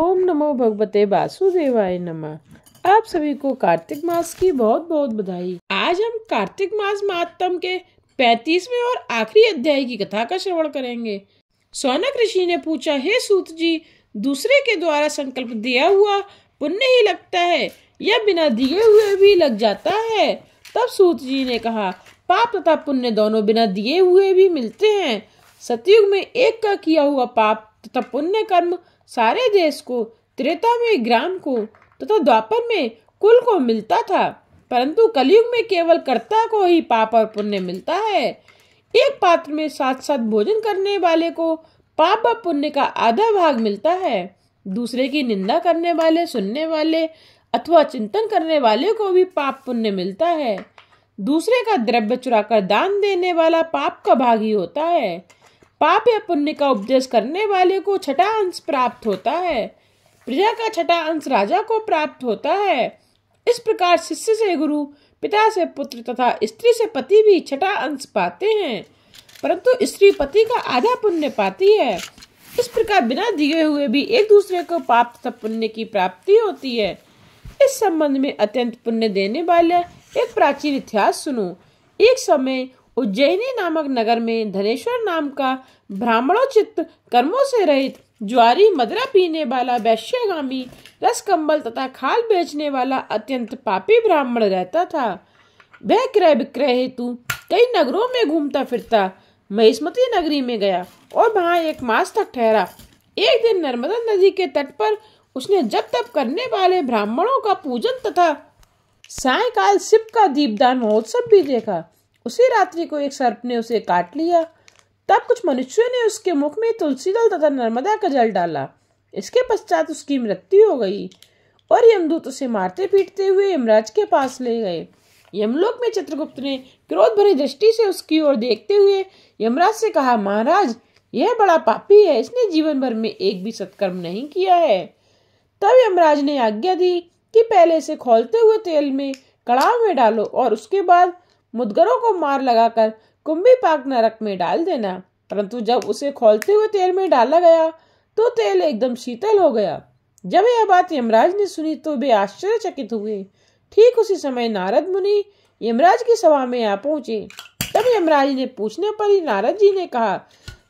ओम नमो भगवते वासुदेवाय नमः। आप सभी को कार्तिक मास की बहुत बहुत बधाई। आज हम कार्तिक मास महात्म के 35वें और आखिरी अध्याय की कथा का श्रवण करेंगे। शौनक ऋषि ने पूछा, हे सूत जी, दूसरे के द्वारा संकल्प दिया हुआ पुण्य ही लगता है या बिना दिए हुए भी लग जाता है? तब सूत जी ने कहा, पाप तथा पुण्य दोनों बिना दिए हुए भी मिलते हैं। सतयुग में एक का किया हुआ पाप तथा पुण्य कर्म सारे देश को, त्रेता में ग्राम को तथा द्वापर में कुल को मिलता था, परंतु कलयुग में केवल कर्ता को ही पाप और पुण्य मिलता है। एक पात्र में साथ साथ भोजन करने वाले को पाप व पुण्य का आधा भाग मिलता है। दूसरे की निंदा करने वाले, सुनने वाले अथवा चिंतन करने वाले को भी पाप पुण्य मिलता है। दूसरे का द्रव्य चुराकर दान देने वाला पाप का भागी होता है। पाप या पुण्य का उपदेश करने वाले को छठा अंश प्राप्त होता है। प्रजा का छठा अंश राजा को प्राप्त होता है। इस प्रकार शिष्य से गुरु, पिता से पुत्र तथा स्त्री से पति भी छठा अंश पाते हैं, परंतु स्त्री पति का आधा पुण्य पाती है। इस प्रकार बिना दिए हुए भी एक दूसरे को पाप तथा पुण्य की प्राप्ति होती है। इस संबंध में अत्यंत पुण्य देने वाला एक प्राचीन इतिहास सुनो। एक समय उज्जैनी नामक नगर में धनेश्वर नाम का ब्राह्मणोचित कर्मों से रहित, ज्वारी मदिरा पीने वाला, वैश्यगामी, रस कंबल तथा खाल बेचने वाला अत्यंत पापी ब्राह्मण रहता था। वह क्रय विक्रय हेतु कई नगरों में घूमता फिरता महिष्मती नगरी में गया और वहां एक मास तक ठहरा। एक दिन नर्मदा नदी के तट पर उसने जप तप करने वाले ब्राह्मणों का पूजन तथा सायकाल शिव का दीपदान महोत्सव भी देखा। उसी रात्रि को एक सर्प ने उसे काट लिया। तब कुछ मनुष्यों ने उसके मुख में तुलसी दल तथा नर्मदा का जल डाला। इसके पश्चात उसकी मृत्यु हो गई और यमदूत उसे मारते पीटते हुए यमराज के पास ले गए। यमलोक में चित्रगुप्त ने क्रोध भरी दृष्टि से उसकी ओर देखते हुए यमराज से कहा, महाराज, यह बड़ा पापी है, इसने जीवन भर में एक भी सत्कर्म नहीं किया है। तब यमराज ने आज्ञा दी कि पहले से खौलते हुए तेल में कड़ाह में डालो और उसके बाद मुदगरों को मार लगाकर कुंभीपाक नरक में डाल देना। परंतु जब उसे खौलते हुए तेल में डाला गया तो तेल एकदम शीतल हो गया। जब यह बात यमराज ने सुनी तो वे आश्चर्यचकित हुए। ठीक उसी समय नारद मुनि यमराज की सभा में आ पहुंचे। तब यमराज ने पूछने पर ही नारद जी ने कहा,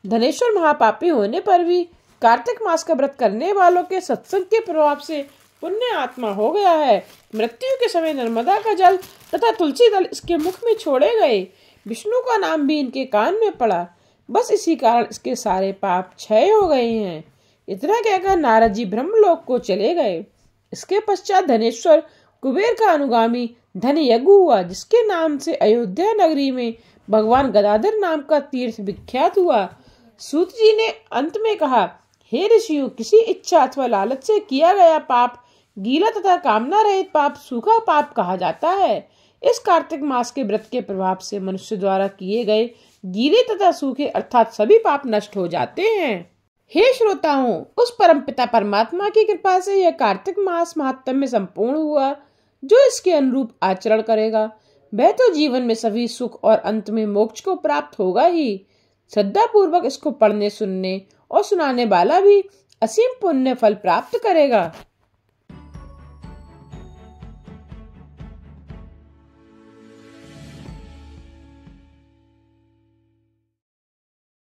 धनेश्वर महापापी होने पर भी कार्तिक मास का व्रत करने वालों के सत्संग के प्रभाव से पुण्य आत्मा हो गया है। मृत्यु के समय नर्मदा का जल तथा तुलसी दल इसके मुख में छोड़े गए। विष्णु का नाम भी इनके कान में पड़ा। बस इसी कारण इसके सारे पाप क्षय हो गए हैं। इतना कहकर नारद जी ब्रह्मलोक को चले गए। इसके पश्चात धनेश्वर कुबेर का अनुगामी धनयज्ञ हुआ, जिसके नाम से अयोध्या नगरी में भगवान गदाधर नाम का तीर्थ विख्यात हुआ। सूत जी ने अंत में कहा, हे ऋषियों, किसी इच्छा अथवा लालच से किया गया पाप गीला तथा कामना रहित पाप सूखा पाप कहा जाता है। इस कार्तिक मास के व्रत के प्रभाव से मनुष्य द्वारा किए गए गीले तथा सूखे अर्थात सभी पाप नष्ट हो जाते हैं। हे श्रोताओं, उस परमपिता परमात्मा की कृपा से यह कार्तिक मास महात्म्य में संपूर्ण हुआ। जो इसके अनुरूप आचरण करेगा वह तो जीवन में सभी सुख और अंत में मोक्ष को प्राप्त होगा ही। श्रद्धा पूर्वक इसको पढ़ने, सुनने और सुनाने वाला भी असीम पुण्य फल प्राप्त करेगा।